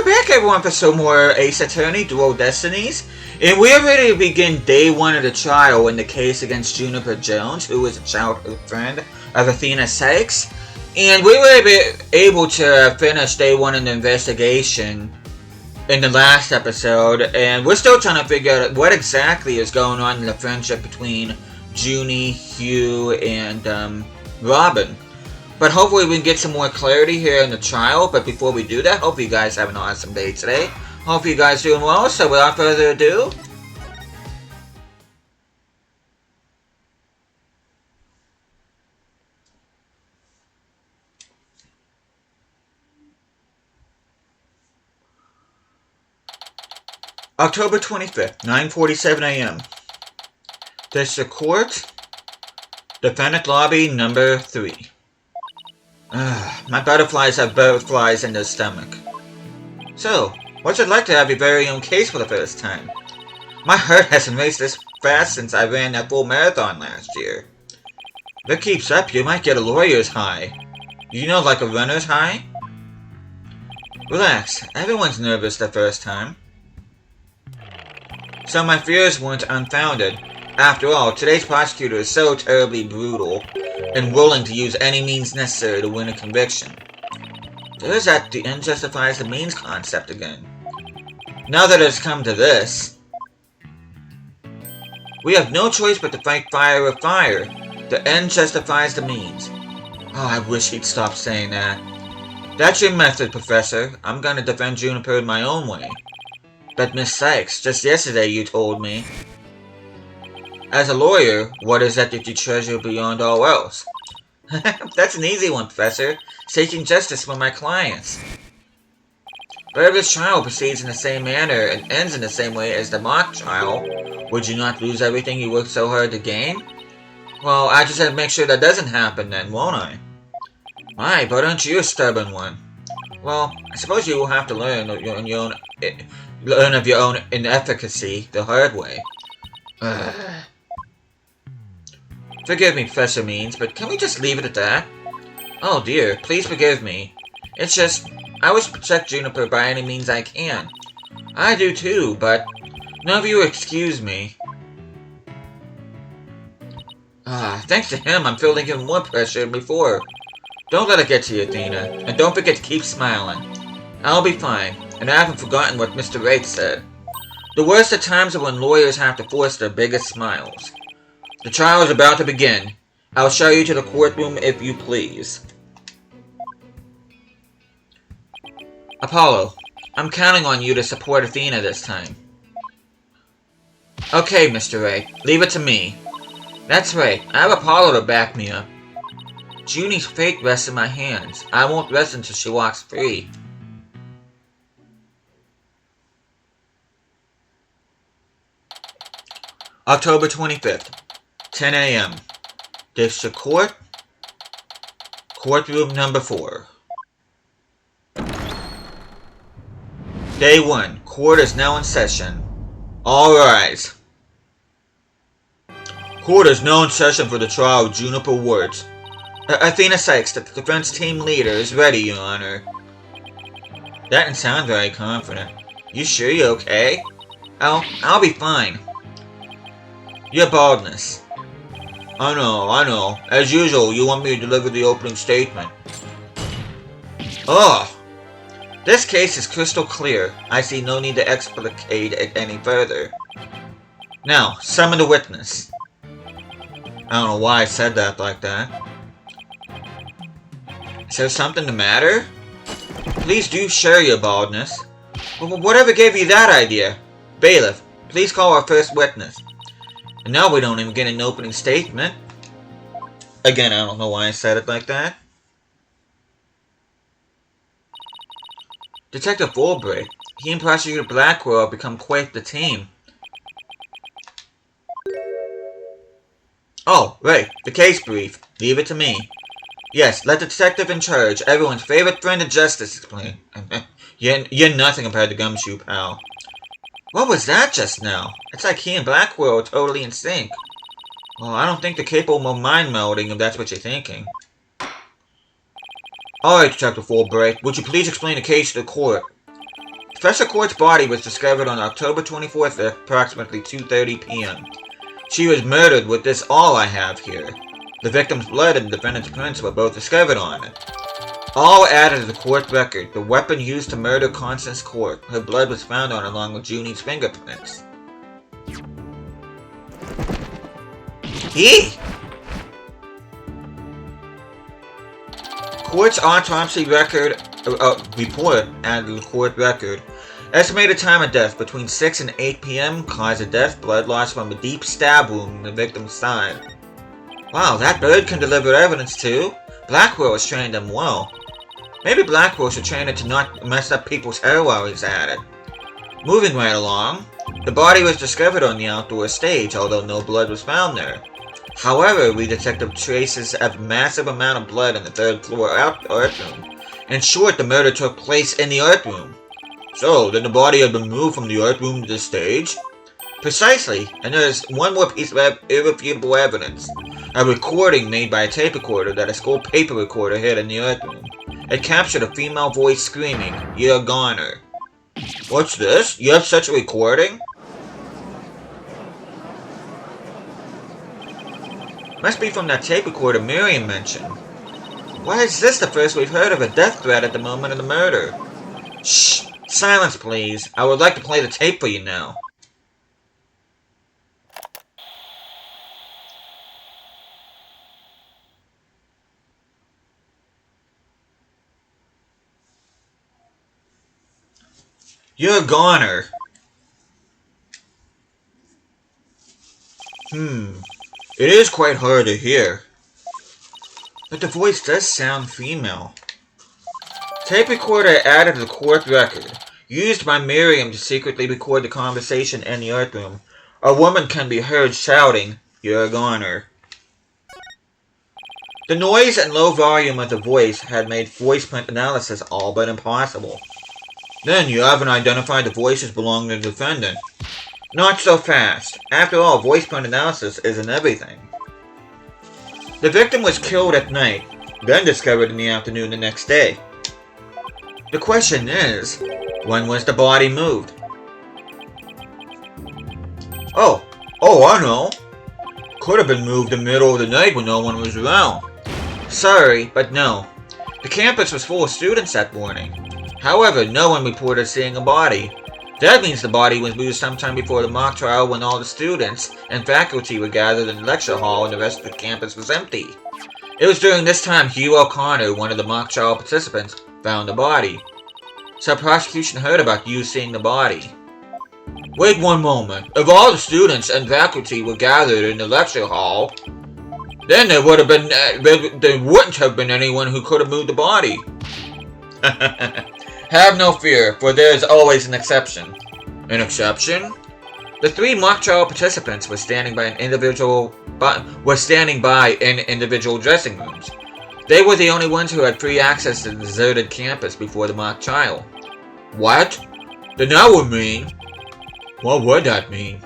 back everyone for some more Ace Attorney Dual Destinies, and we're ready to begin day 1 of the trial in the case against Juniper Jones, who is a childhood friend of Athena Sykes, and we were able to finish day 1 in the investigation in the last episode, and we're still trying to figure out what exactly is going on in the friendship between Junie, Hugh, and Robin. But hopefully we can get some more clarity here in the trial. But before we do that, hope you guys have an awesome day today. Hope you guys doing well. So without further ado, October 25th, 9:47 a.m. District Court, Defendant Lobby number 3. My butterflies have butterflies in their stomach. So, what's it like to have your very own case for the first time? My heart hasn't raced this fast since I ran that full marathon last year. If it keeps up, you might get a lawyer's high. You know, like a runner's high? Relax, everyone's nervous the first time. So my fears weren't unfounded. After all, today's prosecutor is so terribly brutal and willing to use any means necessary to win a conviction. There's that the end justifies the means concept again. Now that it's come to this, we have no choice but to fight fire with fire. The end justifies the means. Oh, I wish he'd stop saying that. That's your method, Professor. I'm gonna defend Juniper in my own way. But Miss Sykes, just yesterday you told me. As a lawyer, what is that you treasure beyond all else? That's an easy one, Professor. Seeking justice for my clients. But if this trial proceeds in the same manner and ends in the same way as the mock trial, would you not lose everything you worked so hard to gain? Well, I just have to make sure that doesn't happen then, won't I? Why, but aren't you a stubborn one? Well, I suppose you will have to learn of your own inefficacy the hard way. Forgive me, Professor Means, but can we just leave it at that? Oh dear, please forgive me. It's just, I wish to protect Juniper by any means I can. I do too, but none of you excuse me. Thanks to him, I'm feeling even more pressure than before. Don't let it get to you, Athena, and don't forget to keep smiling. I'll be fine, and I haven't forgotten what Mr. Wraith said. The worst of times are when lawyers have to force their biggest smiles. The trial is about to begin. I'll show you to the courtroom if you please. Apollo, I'm counting on you to support Athena this time. Okay, Mr. Wraith, leave it to me. That's right, I have Apollo to back me up. Junie's fate rests in my hands. I won't rest until she walks free. October 25th, 10 a.m. District Court, Courtroom number 4. Day 1. Court is now in session. All rise. Court is now in session for the trial of Juniper Woods. Athena Sykes, the defense team leader, is ready, Your Honor. That didn't sound very confident. You sure you're okay? I'll be fine. Your baldness. I know. As usual, you want me to deliver the opening statement. Ugh! This case is crystal clear. I see no need to explicate it any further. Now, summon the witness. I don't know why I said that like that. Is there something the matter? Please do share your baldness. Whatever gave you that idea? Bailiff, please call our first witness. And now we don't even get an opening statement. Again, I don't know why I said it like that. Detective Fulbright. He and Prosecutor Blackwell have become quite the team. Oh, right. The case brief. Leave it to me. Yes, let the detective in charge, everyone's favorite friend of justice, explain. You're nothing compared to Gumshoe, pal. What was that just now? It's like he and Blackwell are totally in sync. Well, I don't think they're capable of mind melding if that's what you're thinking. Alright, Detective Fulbright, would you please explain the case to the court? Professor Court's body was discovered on October 24th at approximately 2:30 p.m. She was murdered with this all I have here. The victim's blood and the defendant's prints were both discovered on it. All added to the court record. The weapon used to murder Constance Court. Her blood was found on along with Junie's fingerprints. He? Court's autopsy record report added to the court record. Estimated time of death between 6 and 8 p.m. Cause of death, blood loss from a deep stab wound in the victim's side. Wow, that bird can deliver evidence too. Blackwell has trained him well. Maybe Blackwell should train it to not mess up people's hair while he's at it. Moving right along, the body was discovered on the outdoor stage, although no blood was found there. However, we detected traces of massive amount of blood in the third floor art room. In short, the murder took place in the art room. So, then the body had been moved from the art room to the stage? Precisely, and there's one more piece of irrefutable evidence. A recording made by a tape recorder that a school paper recorder hid in the art room. It captured a female voice screaming, "You're a goner." What's this? You have such a recording? Must be from that tape recorder Miriam mentioned. Why is this the first we've heard of a death threat at the moment of the murder? Shh! Silence, please. I would like to play the tape for you now. You're a goner. It is quite hard to hear. But the voice does sound female. Tape recorder added to the court record. Used by Miriam to secretly record the conversation in the art room. A woman can be heard shouting, "You're a goner." The noise and low volume of the voice had made voice print analysis all but impossible. Then you haven't identified the voice as belonging to the defendant. Not so fast. After all, voice print analysis isn't everything. The victim was killed at night, then discovered in the afternoon the next day. The question is, when was the body moved? Oh, I know. Could have been moved in the middle of the night when no one was around. Sorry, but no. The campus was full of students that morning. However, no one reported seeing a body. That means the body was moved sometime before the mock trial when all the students and faculty were gathered in the lecture hall and the rest of the campus was empty. It was during this time Hugh O'Connor, one of the mock trial participants, found the body. So prosecution heard about you seeing the body. Wait one moment. If all the students and faculty were gathered in the lecture hall, then there wouldn't have been anyone who could have moved the body. Have no fear, for there is always an exception. An exception? The 3 mock trial participants were standing by in individual dressing rooms. They were the only ones who had free access to the deserted campus before the mock trial. What? Then that would mean... What would that mean?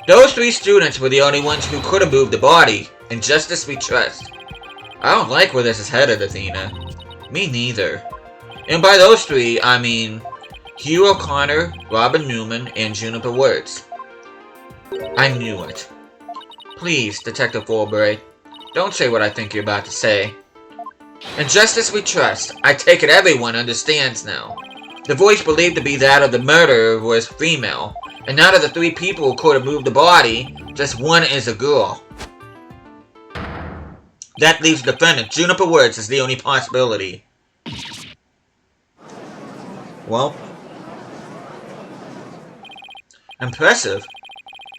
Those 3 students were the only ones who could have moved the body. In justice we trust. I don't like where this is headed, Athena. Me neither. And by those 3, I mean Hugh O'Connor, Robin Newman, and Juniper Wirtz. I knew it. Please, Detective Fulbright, don't say what I think you're about to say. In justice we trust. I take it everyone understands now. The voice believed to be that of the murderer was female, and out of the 3 people who could have moved the body, just one is a girl. That leaves the defendant, Juniper Wirtz, as the only possibility. Well, impressive.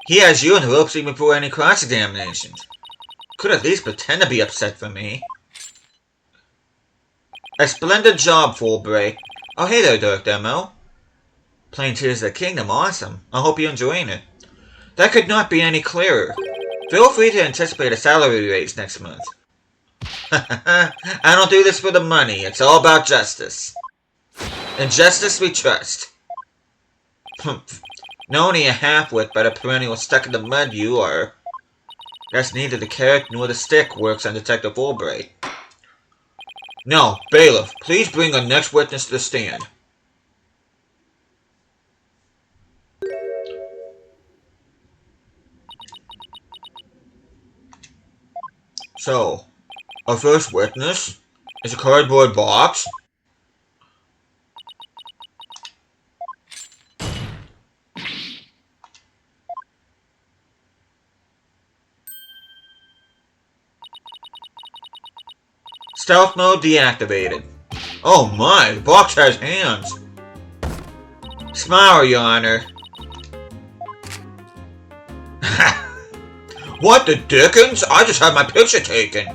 He has you in the ropes even before any cross-examinations. Could at least pretend to be upset for me. A splendid job, Fulbright. Oh, hey there, Dirk Demo. Playing Tears of the Kingdom, awesome. I hope you're enjoying it. That could not be any clearer. Feel free to anticipate a salary raise next month. I don't do this for the money. It's all about justice. In justice we trust. No, only a half-wit, but a perennial stuck in the mud you are. That's neither the carrot nor the stick works on Detective Fulbright. No, bailiff, please bring our next witness to the stand. So, our first witness is a cardboard box. Stealth mode deactivated. Oh my, the box has hands. Smile, Your Honor. What the dickens? I just had my picture taken.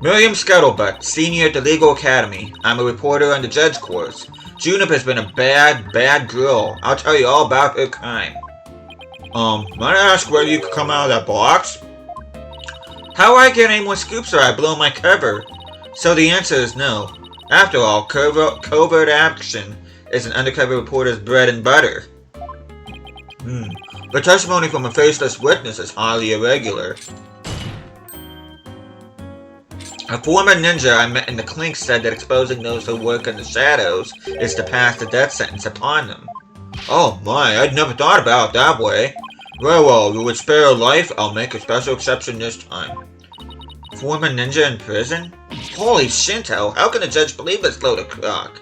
Miriam Scuttlebutt, senior at the Legal Academy. I'm a reporter on the judge course. Juniper's been a bad girl. I'll tell you all about her crime. Might I ask whether you could come out of that box? How would I get any more scoops or I blow my cover? So the answer is no. After all, covert action is an undercover reporter's bread and butter. The testimony from a faceless witness is highly irregular. A former ninja I met in the clink said that exposing those who work in the shadows is to pass the death sentence upon them. Oh my, I'd never thought about it that way. Well, you would spare a life, I'll make a special exception this time. Former ninja in prison? Holy Shinto, how can a judge believe this load of crock?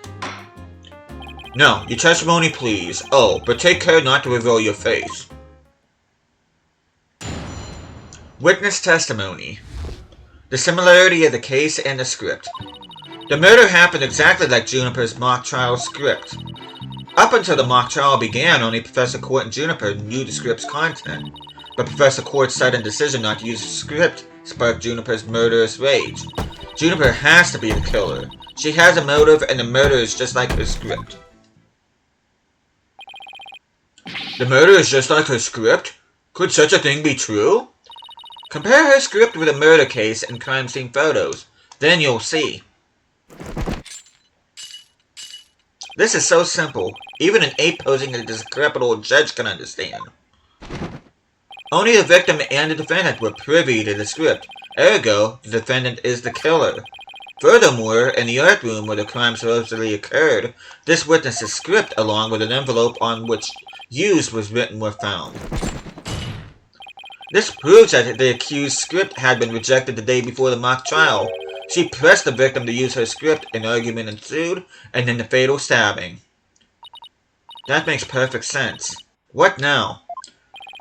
No, your testimony please. Oh, but take care not to reveal your face. Witness testimony. The similarity of the case and the script. The murder happened exactly like Juniper's mock trial script. Up until the mock trial began, only Professor Court and Juniper knew the script's content. But Professor Court's sudden decision not to use the script sparked Juniper's murderous rage. Juniper has to be the killer. She has a motive and the murder is just like her script. The murder is just like her script? Could such a thing be true? Compare her script with a murder case and crime scene photos. Then you'll see. This is so simple. Even an ape posing as a decrepit old judge can understand. Only the victim and the defendant were privy to the script. Ergo, the defendant is the killer. Furthermore, in the art room where the crime supposedly occurred, this witness's script along with an envelope on which "used" was written were found. This proves that the accused's script had been rejected the day before the mock trial. She pressed the victim to use her script, an argument ensued, and then the fatal stabbing. That makes perfect sense. What now?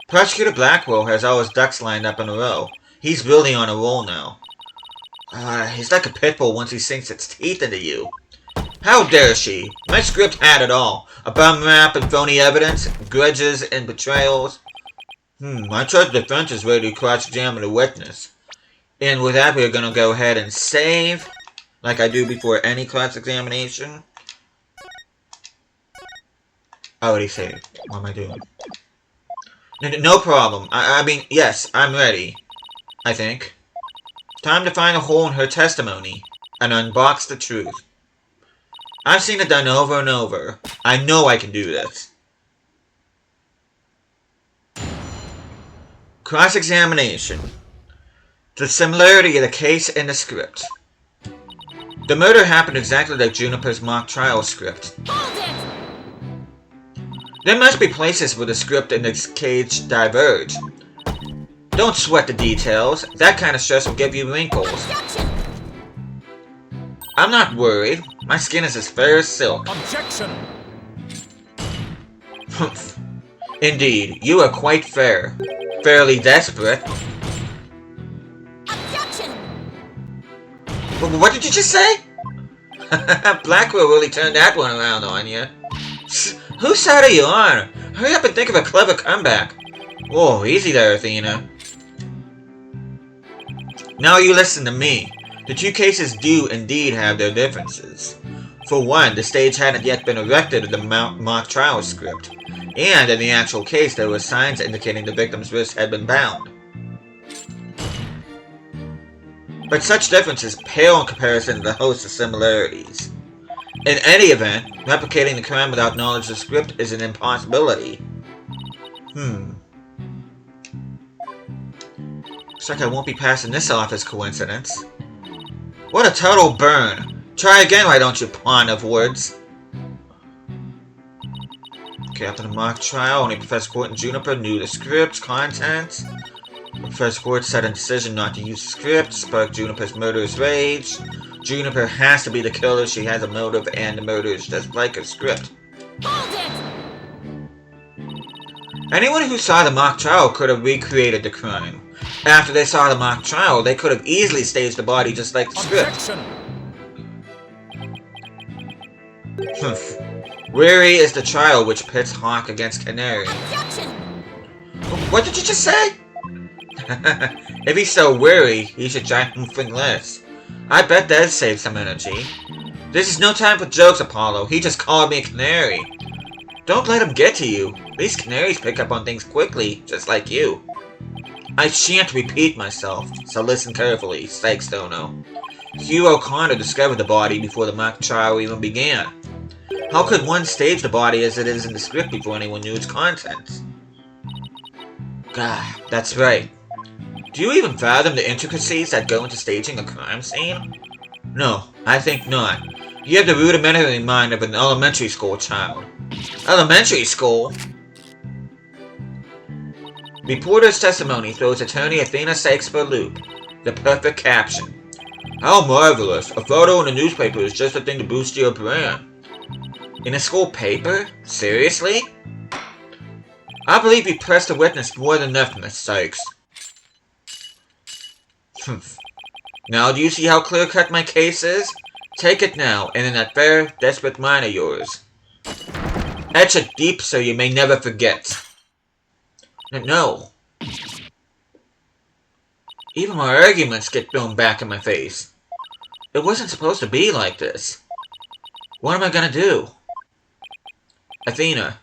Prosecutor Blackwell has all his ducks lined up in a row. He's really on a roll now. He's like a pit bull once he sinks its teeth into you. How dare she? My script had it all. A bum rap and phony evidence, grudges and betrayals. I trust the defense is ready to cross-examine the witness. And with that, we're gonna go ahead and save, like I do before any cross-examination. I already saved. What am I doing? No problem. I mean, yes, I'm ready. I think. Time to find a hole in her testimony and unbox the truth. I've seen it done over and over. I know I can do this. Cross-examination. The similarity of the case and the script. The murder happened exactly like Juniper's mock trial script. There must be places where the script and the case diverge. Don't sweat the details. That kind of stress will give you wrinkles. I'm not worried. My skin is as fair as silk. Objection! Indeed, you are quite fair. Fairly desperate. Objection! What did you just say? Blackwell really turned that one around on you. Whose side are you on? Hurry up and think of a clever comeback. Whoa, easy there, Athena. Now you listen to me. The two cases do indeed have their differences. For one, the stage hadn't yet been erected in the mock trial script, and in the actual case there were signs indicating the victim's wrists had been bound. But such differences pale in comparison to the host of similarities. In any event, replicating the crime without knowledge of the script is an impossibility. Looks like I won't be passing this off as coincidence. What a total burn! Try again, why don't you, pawn of words? Okay, after the mock trial, only Professor Court and Juniper knew the script's contents. Professor Quartz sudden decision not to use the script sparked Juniper's murderous rage. Juniper has to be the killer. She has a motive, and the murder is just like her script. Hold it! Anyone who saw the mock trial could have recreated the crime. After they saw the mock trial, they could have easily staged the body just like the script. Weary is the trial which pits Hawk against Canary. Objection! What did you just say? If he's so weary, he should try something less. I bet that'd save some energy. This is no time for jokes, Apollo. He just called me a canary. Don't let him get to you. These canaries pick up on things quickly, just like you. I shan't repeat myself, so listen carefully, Sykes Dono. Hugh O'Connor discovered the body before the mock trial even began. How could one stage the body as it is in the script before anyone knew its contents? Gah, that's right. Do you even fathom the intricacies that go into staging a crime scene? No, I think not. You have the rudimentary mind of an elementary school child. Elementary school? Reporter's testimony throws attorney Athena Sykes for a loop. The perfect caption. How marvelous! A photo in a newspaper is just a thing to boost your brand. In a school paper? Seriously? I believe you pressed the witness more than enough, Miss Sykes. Now do you see how clear-cut my case is? Take it now, and in that fair, desperate mind of yours. Etch it deep so you may never forget. No. Even my arguments get thrown back in my face. It wasn't supposed to be like this. What am I gonna do? Athena,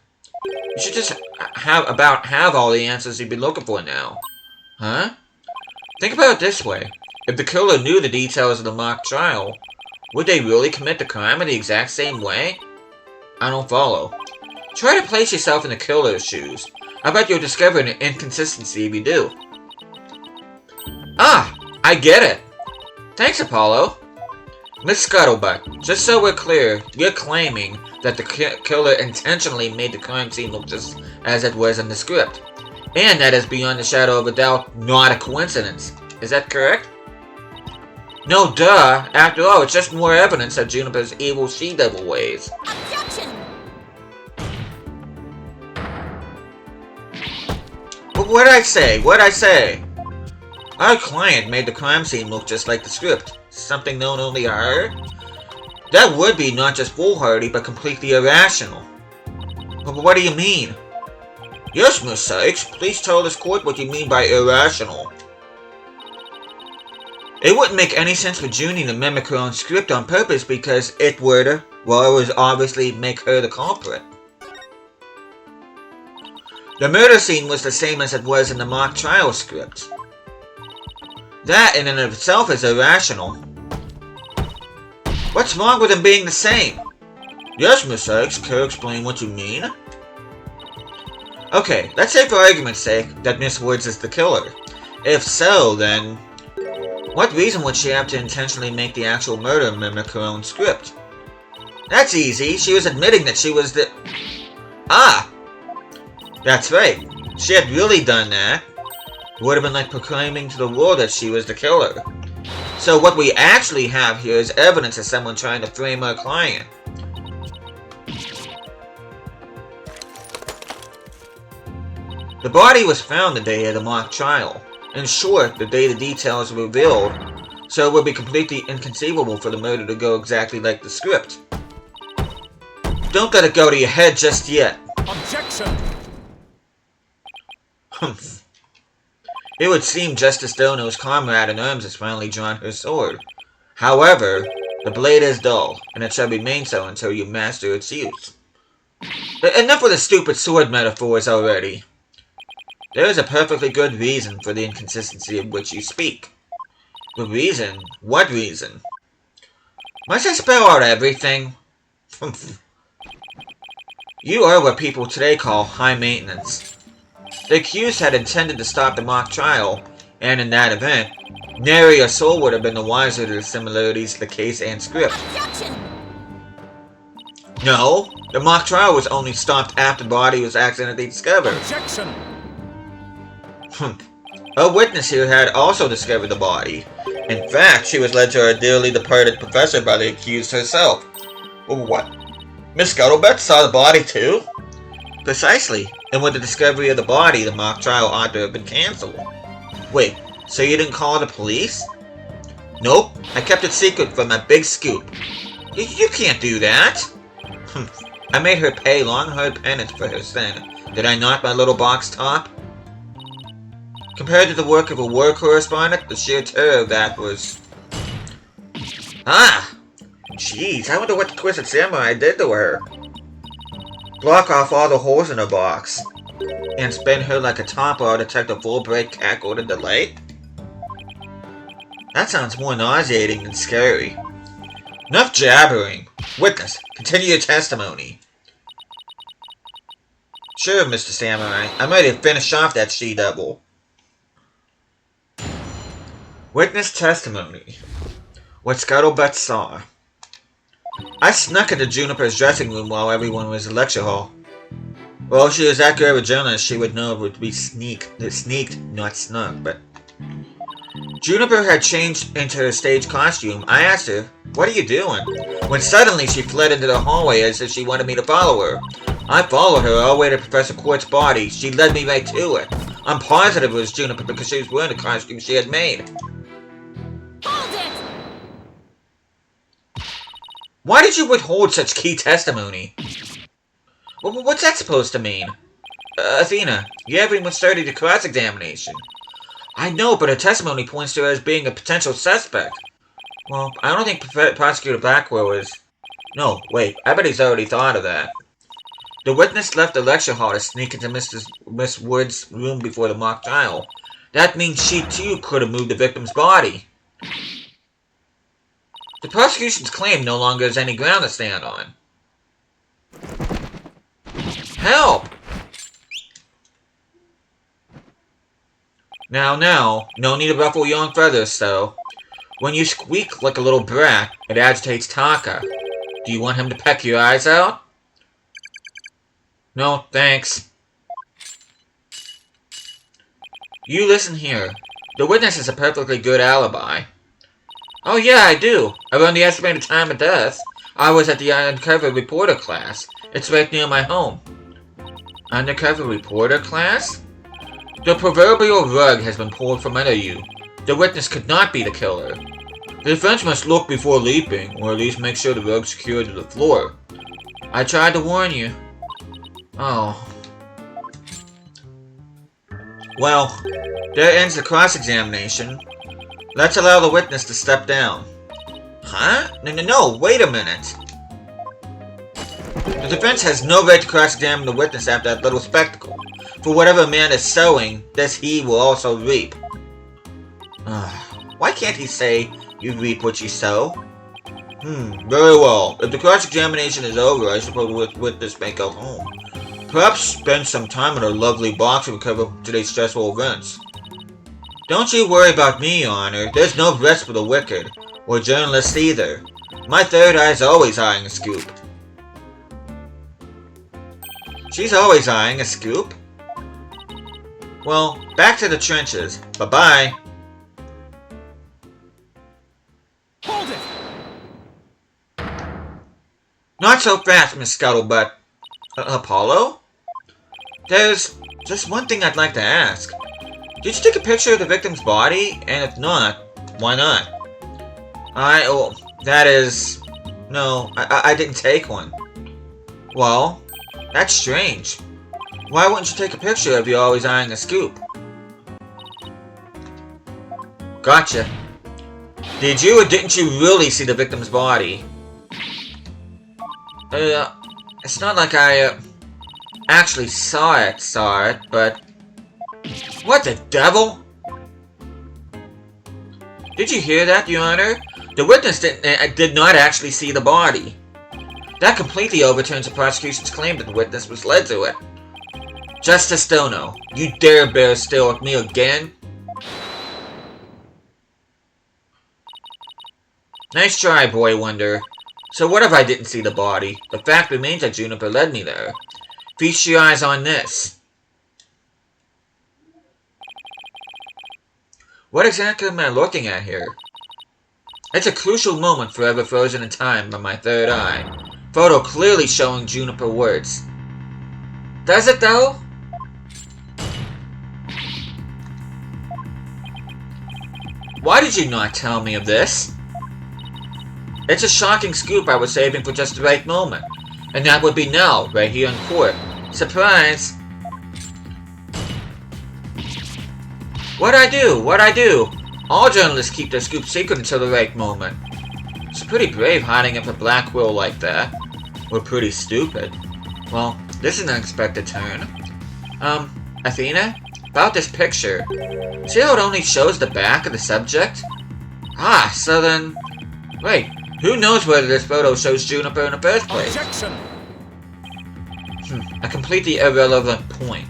you should just have all the answers you'd be looking for now. Huh? Think about it this way. If the killer knew the details of the mock trial, would they really commit the crime in the exact same way? I don't follow. Try to place yourself in the killer's shoes. I bet you'll discover an inconsistency if you do. Ah! I get it! Thanks, Apollo. Miss Scuttlebutt, just so we're clear, you're claiming that the killer intentionally made the crime scene look just as it was in the script. And that is beyond the shadow of a doubt not a coincidence. Is that correct? No, duh. After all, it's just more evidence of Juniper's evil she-devil ways. Objection! But what'd I say? What'd I say? Our client made the crime scene look just like the script. Something known only to her? That would be not just foolhardy, but completely irrational. But what do you mean? Yes, Miss Sykes, please tell this court what you mean by irrational. It wouldn't make any sense for Junie to mimic her own script on purpose because it would, well, it would obviously make her the culprit. The murder scene was the same as it was in the mock trial script. That in and of itself is irrational. What's wrong with them being the same? Yes, Miss Sykes, can you explain what you mean? Okay, let's say for argument's sake that Miss Woods is the killer. If so, then what reason would she have to intentionally make the actual murder mimic her own script? That's easy. She was admitting that she was the... Ah! That's right. She had really done that. It would have been like proclaiming to the world that she was the killer. So what we actually have here is evidence of someone trying to frame our client. The body was found the day of the mock trial. In short, the day the details were revealed, so it would be completely inconceivable for the murder to go exactly like the script. Don't let it go to your head just yet. Objection! Humph. It would seem Justice Dono's comrade in arms has finally drawn her sword. However, the blade is dull, and it shall remain so until you master its use. Enough with the stupid sword metaphors already. There is a perfectly good reason for the inconsistency of which you speak. The reason? What reason? Must I spell out everything? You are what people today call high maintenance. The accused had intended to stop the mock trial, and in that event, nary a soul would have been the wiser to the similarities of the case and script. Objection! No, the mock trial was only stopped after the body was accidentally discovered. Objection! A witness here had also discovered the body. In fact, she was led to our dearly departed professor by the accused herself. What? Miss Scuttlebutt saw the body too? Precisely, and with the discovery of the body, the mock trial ought to have been cancelled. Wait, so you didn't call the police? Nope, I kept it secret from that big scoop. You can't do that! I made her pay long-hard penance for her sin. Did I not, my little box top? Compared to the work of a war correspondent, the sheer terror of that was... Ah! Jeez, I wonder what the Twisted Samurai did to her. Block off all the holes in her box. And spin her like a top while Detective Fulbright cackled in delight? That sounds more nauseating than scary. Enough jabbering. Witness, continue your testimony. Sure, Mr. Samurai. I'm ready to finish off that she-devil. Witness testimony. What Scuttlebutt saw. I snuck into Juniper's dressing room while everyone was in lecture hall. Well, if she was that good of a journalist, she would know it would be sneaked, not snuck, but... Juniper had changed into her stage costume. I asked her, "What are you doing?" When suddenly she fled into the hallway as if she wanted me to follow her. I followed her all the way to Professor Quartz's body. She led me right to it. I'm positive it was Juniper because she was wearing the costume she had made. Hold it! Why did you withhold such key testimony? What's that supposed to mean? Athena, you haven't even started your cross-examination. I know, but her testimony points to her as being a potential suspect. Well, I don't think Prosecutor Blackwell is... No, wait, I bet he's already thought of that. The witness left the lecture hall to sneak into Miss Wood's room before the mock trial. That means she too could have moved the victim's body. The prosecution's claim no longer has any ground to stand on. Help! Now, no need to ruffle your own feathers, though. When you squeak like a little brat, it agitates Taka. Do you want him to peck your eyes out? No, thanks. You listen here. The witness has a perfectly good alibi. Oh yeah, I do. Around the estimated time of death, I was at the undercover reporter class. It's right near my home. Undercover reporter class? The proverbial rug has been pulled from under you. The witness could not be the killer. The defense must look before leaping, or at least make sure the rug's secured to the floor. I tried to warn you. Oh. Well, there ends the cross-examination. Let's allow the witness to step down. Huh? No, wait a minute. The defense has no right to cross-examine the witness after that little spectacle. For whatever man is sowing, this he will also reap. Why can't he say, "You reap what you sow"? Very well. If the cross-examination is over, I suppose the witness may go home. Perhaps spend some time in her lovely box to recover from today's stressful events. Don't you worry about me, Your Honor. There's no rest for the wicked, or journalists either. My third eye's always eyeing a scoop. She's always eyeing a scoop? Well, back to the trenches. Bye-bye. Hold it! Not so fast, Miss Scuttlebutt. Apollo? There's just one thing I'd like to ask. Did you take a picture of the victim's body? And if not, why not? That is... No, I didn't take one. Well, that's strange. Why wouldn't you take a picture if you're always eyeing a scoop? Gotcha. Did you or didn't you really see the victim's body? It's not like I, actually saw it, but... What the devil? Did you hear that, Your Honor? The witness did not actually see the body. That completely overturns the prosecution's claim that the witness was led to it. Justice Dono, you dare bear still with me again? Nice try, Boy Wonder. So what if I didn't see the body? The fact remains that Juniper led me there. Feast your eyes on this. What exactly am I looking at here? It's a crucial moment forever frozen in time by my third eye. Photo clearly showing Juniper words. Does it though? Why did you not tell me of this? It's a shocking scoop I was saving for just the right moment. And that would be now, right here in court. Surprise! What'd I do? What'd I do? All journalists keep their scoop secret until the right moment. It's pretty brave hiding up a black will like that. We're pretty stupid. Well, this is an unexpected turn. Athena? About this picture. See how it only shows the back of the subject? Ah, so then... Wait, who knows whether this photo shows Juniper in the first place? Objection! A completely irrelevant point.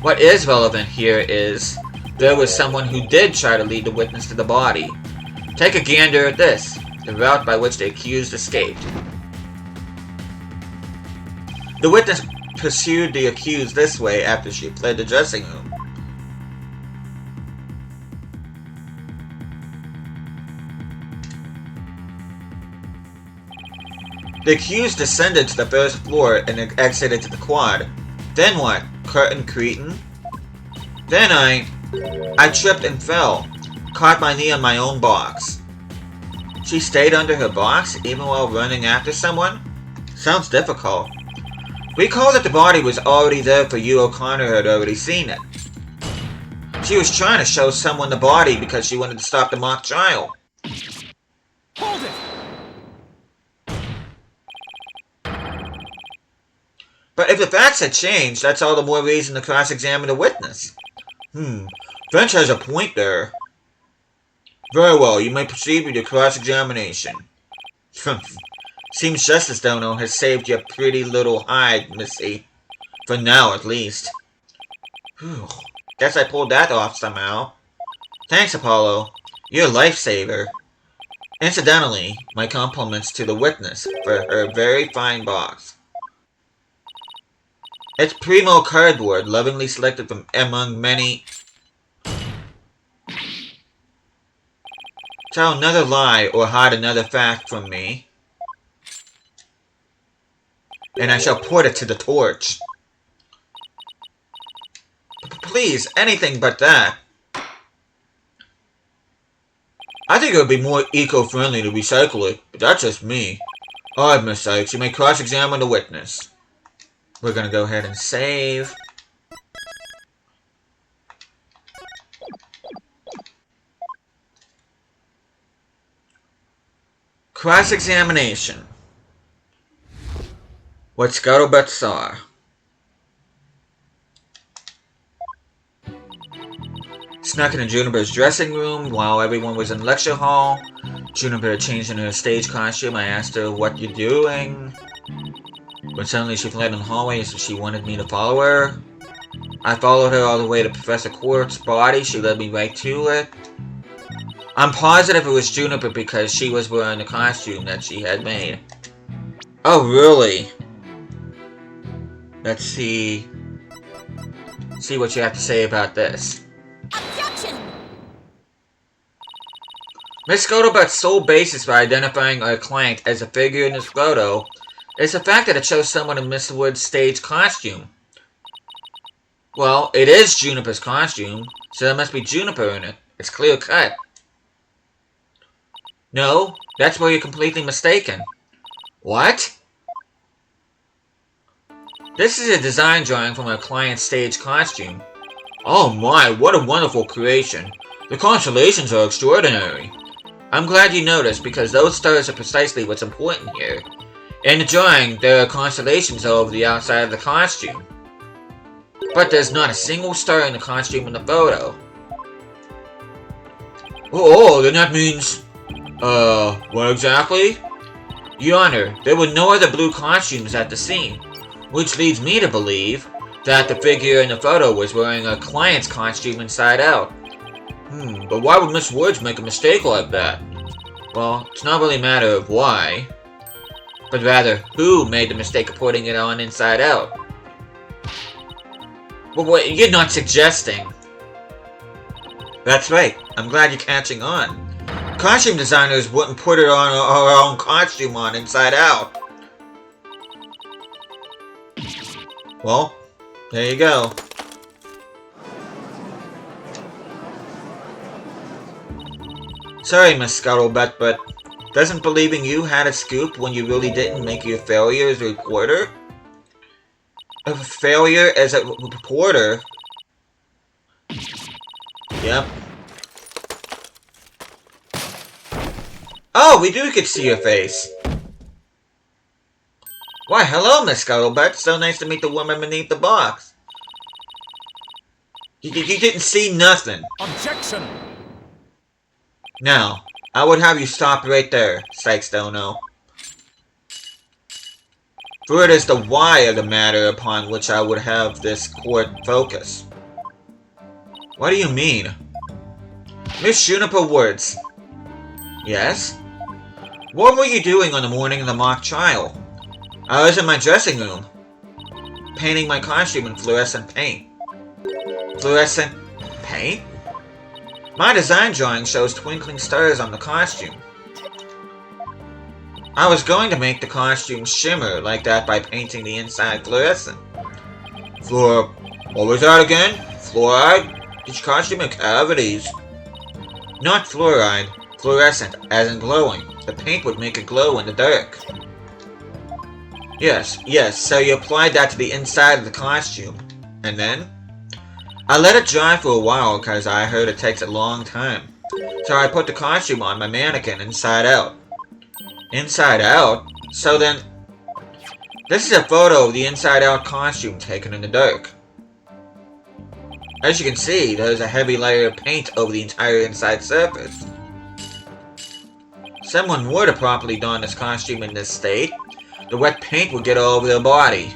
What is relevant here is... there was someone who did try to lead the witness to the body. Take a gander at this, the route by which the accused escaped. The witness pursued the accused this way after she fled the dressing room. The accused descended to the first floor and exited to the quad. Then what? Curtain cretin? Then I tripped and fell. Caught my knee on my own box. She stayed under her box even while running after someone? Sounds difficult. Recall that the body was already there for you. O'Connor had already seen it. She was trying to show someone the body because she wanted to stop the mock trial. Hold it! But if the facts had changed, that's all the more reason to cross-examine the witness. French has a point there. Very well, you may proceed with your cross-examination. Seems Justice Dono has saved your pretty little hide, Missy. For now, at least. Whew. Guess I pulled that off somehow. Thanks, Apollo. You're a lifesaver. Incidentally, my compliments to the witness for her very fine box. It's primo cardboard, lovingly selected from among many... Tell another lie or hide another fact from me, and I shall put it to the torch. Please, anything but that. I think it would be more eco-friendly to recycle it, but that's just me. Alright, Miss Sykes, you may cross-examine the witness. We're gonna go ahead and save. Cross-examination. What Scuttlebutt saw. Snuck into Juniper's dressing room while everyone was in lecture hall. Juniper changed into her stage costume. I asked her, "What you doing?" But suddenly she fled in the hallway as if she wanted me to follow her. I followed her all the way to Professor Quark's body. She led me right to it. I'm positive it was Juniper because she was wearing the costume that she had made. Oh, really? Let's see what you have to say about this. Objection! Miss Scuttlebutt's sole basis for identifying our client as a figure in this photo is the fact that it shows someone in Miss Wood's stage costume. Well, it is Juniper's costume, so there must be Juniper in it. It's clear cut. No, that's where you're completely mistaken. What? This is a design drawing from our client's stage costume. Oh my, what a wonderful creation. The constellations are extraordinary. I'm glad you noticed because those stars are precisely what's important here. In the drawing, there are constellations all over the outside of the costume. But there's not a single star in the costume in the photo. Oh, then that means... what exactly? Your Honor, there were no other blue costumes at the scene, which leads me to believe that the figure in the photo was wearing a client's costume inside out. But why would Miss Woods make a mistake like that? Well, it's not really a matter of why, but rather who made the mistake of putting it on inside out. Well, wait, you're not suggesting. That's right, I'm glad you're catching on. Costume designers wouldn't put it on our own costume on Inside Out. Well, there you go. Sorry, Miss Scuttlebutt, but doesn't believing you had a scoop when you really didn't make you a failure as a reporter? A failure as a reporter? Yep. Oh, we do get to see your face. Why, hello, Miss Scuttlebutt. So nice to meet the woman beneath the box. You didn't see nothing. Objection! Now, I would have you stop right there, Sykes Dono. For it is the why of the matter upon which I would have this court focus. What do you mean? Miss Juniper Woods. Yes? What were you doing on the morning of the mock trial? I was in my dressing room, painting my costume in fluorescent paint. Fluorescent paint? My design drawing shows twinkling stars on the costume. I was going to make the costume shimmer like that by painting the inside fluorescent. What was that again? Fluoride? Each costume had cavities. Not fluoride, fluorescent, as in glowing. The paint would make it glow in the dark. Yes, so you applied that to the inside of the costume. And then? I let it dry for a while because I heard it takes a long time. So I put the costume on my mannequin inside out. Inside out? So then... This is a photo of the inside out costume taken in the dark. As you can see, there's a heavy layer of paint over the entire inside surface. Someone would have properly donned this costume in this state. The wet paint would get all over their body.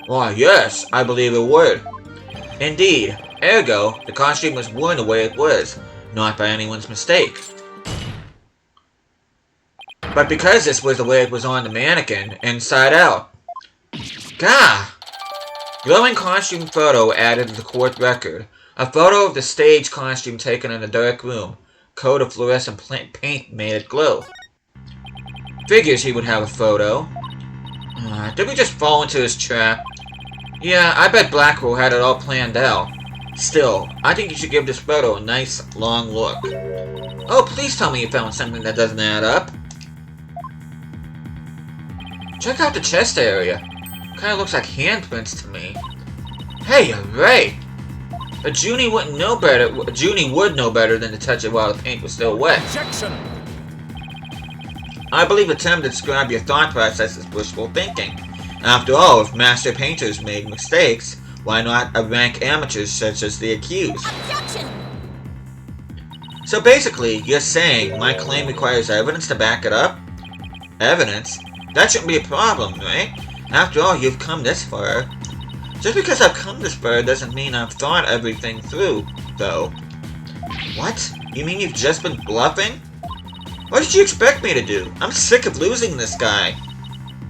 Why, yes, I believe it would. Indeed, ergo, the costume was worn the way it was, not by anyone's mistake. But because this was the way it was on the mannequin, inside out. Gah! Glowing costume photo added to the court record. A photo of the stage costume taken in a dark room. Coat of fluorescent paint made it glow. Figures he would have a photo. Did we just fall into his trap? Yeah, I bet Blackwell had it all planned out. Still, I think you should give this photo a nice, long look. Oh, please tell me you found something that doesn't add up. Check out the chest area. Kinda looks like handprints to me. Hey, you're right. A Junie wouldn't know better. Junie would know better than to touch it while the paint was still wet. Objection! I believe the term to describe your thought process is wishful thinking. After all, if master painters made mistakes, why not rank amateurs such as the accused? Objection! So basically, you're saying my claim requires evidence to back it up? Evidence? That shouldn't be a problem, right? After all, you've come this far. Just because I've come this far doesn't mean I've thought everything through, though. What? You mean you've just been bluffing? What did you expect me to do? I'm sick of losing this guy.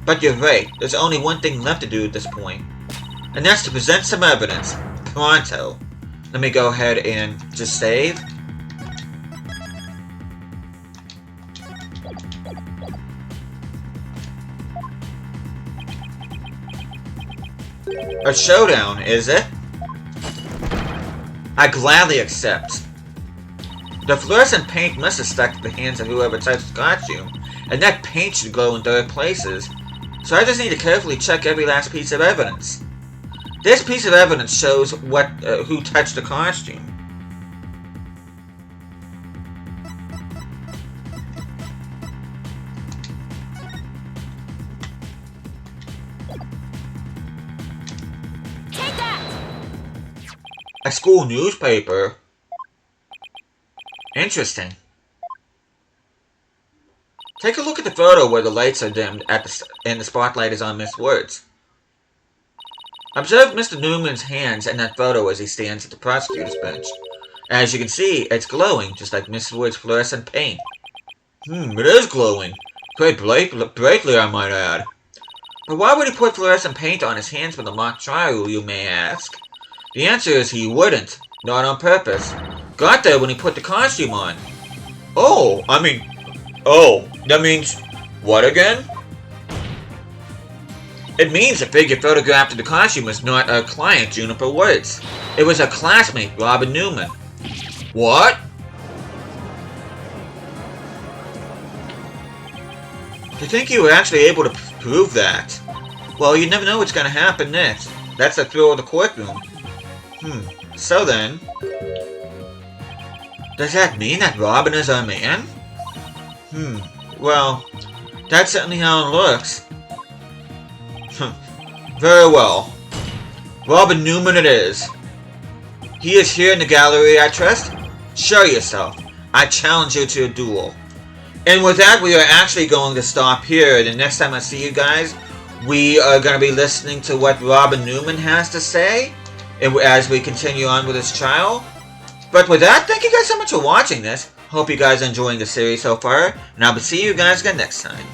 But you're right, there's only one thing left to do at this point. And that's to present some evidence. Pronto. Let me go ahead and just save. A showdown, is it? I gladly accept. The fluorescent paint must have stuck to the hands of whoever touched the costume, and that paint should glow in dark places. So I just need to carefully check every last piece of evidence. This piece of evidence shows who touched the costume. Take that! A school newspaper? Interesting. Take a look at the photo where the lights are dimmed and the spotlight is on Miss Woods. Observe Mr. Newman's hands in that photo as he stands at the prosecutor's bench. As you can see, it's glowing, just like Miss Woods' fluorescent paint. It is glowing. Quite brightly, I might add. But why would he put fluorescent paint on his hands for the mock trial, you may ask? The answer is he wouldn't. Not on purpose. got there when he put the costume on. That means what again? It means the figure photographed in the costume was not a client, Juniper Woods. It was a classmate, Robin Newman. What? To think you were actually able to prove that. Well, you never know what's going to happen next. That's the thrill of the courtroom. So then... Does that mean that Robin is a man? Well, that's certainly how it looks. Very well. Robin Newman it is. He is here in the gallery, I trust? Show yourself. I challenge you to a duel. And with that, we are actually going to stop here. The next time I see you guys, we are going to be listening to what Robin Newman has to say as we continue on with this trial. But with that, thank you guys so much for watching this. Hope you guys are enjoying the series so far, and I'll see you guys again next time.